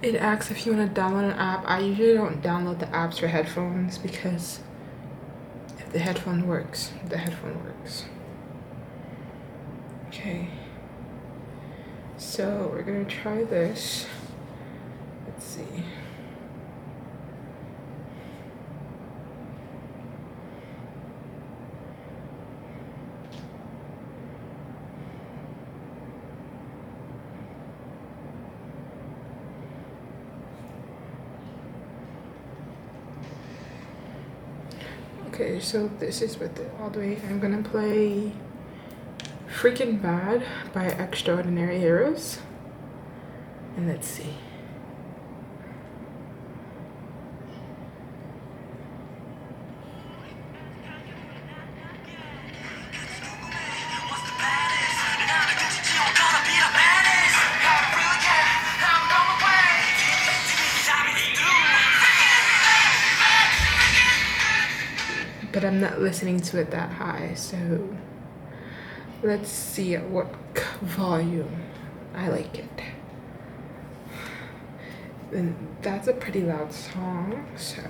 It asks if you want to download an app. I usually don't download the apps for headphones because if the headphone works, the headphone works. Okay. So we're gonna try this. Let's see. Okay, so this is with it all the way. I'm gonna play Freaking Bad by Extraordinary Heroes. And let's see. But I'm not listening to it that high, so let's see at what volume I like it. And that's a pretty loud song, so.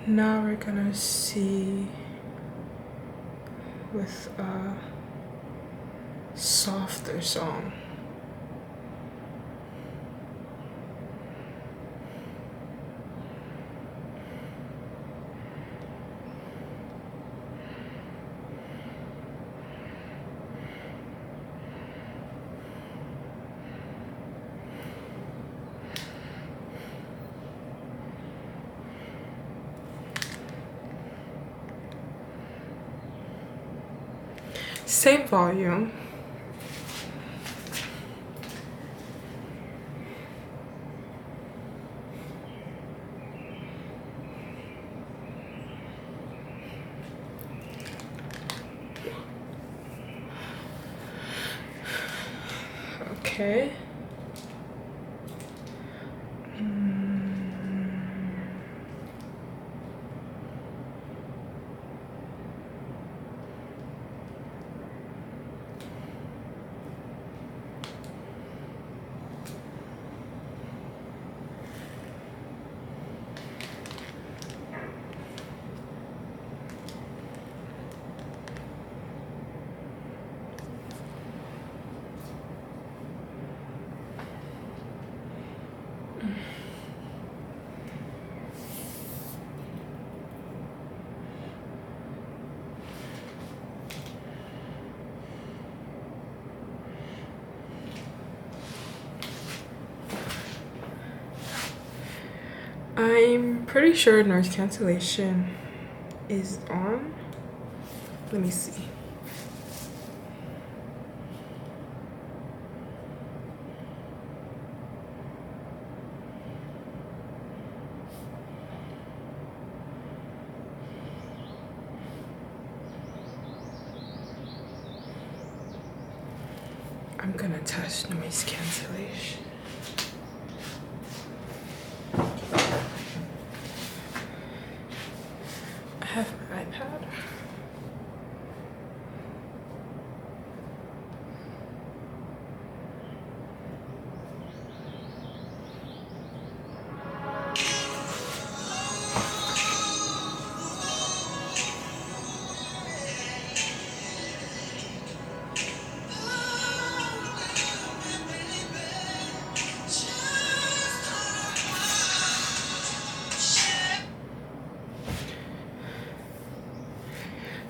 Now we're gonna see with a softer song. Same volume. Okay. I'm pretty sure noise cancellation is on. Let me see. I'm gonna test noise cancellation. I have my iPad.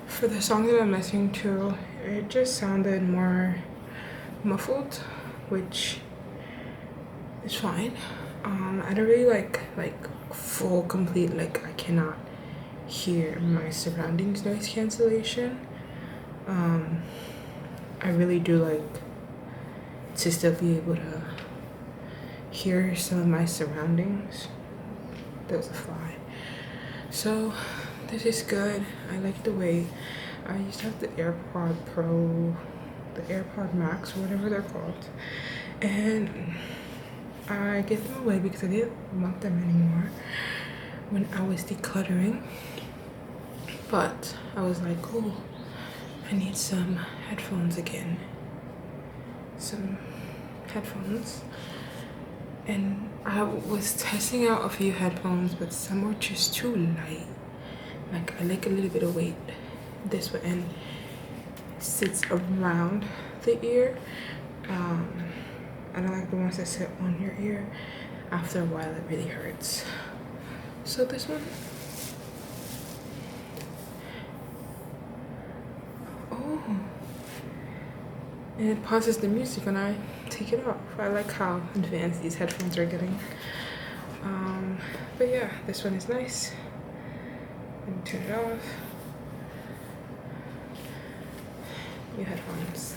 For the song that I'm listening to, it just sounded more muffled, which it's fine. I don't really like full complete, like I cannot hear my surroundings noise cancellation. I really do like to still be able to hear some of my surroundings. There was a fly. So this is good. I like the way I used to have the AirPod Pro, the AirPod Max, whatever they're called, and I gave them away because I didn't want them anymore when I was decluttering. But I was like, oh, I need some headphones again. Some headphones. And I was testing out a few headphones, but some were just too light. Like I like a little bit of weight this way, and it sits around the ear. I don't like the ones that sit on your ear. After a while, it really hurts. So this one, oh, and it pauses the music when I take it off. I like how advanced these headphones are getting. But yeah, this one is nice. Let me turn it off. New headphones.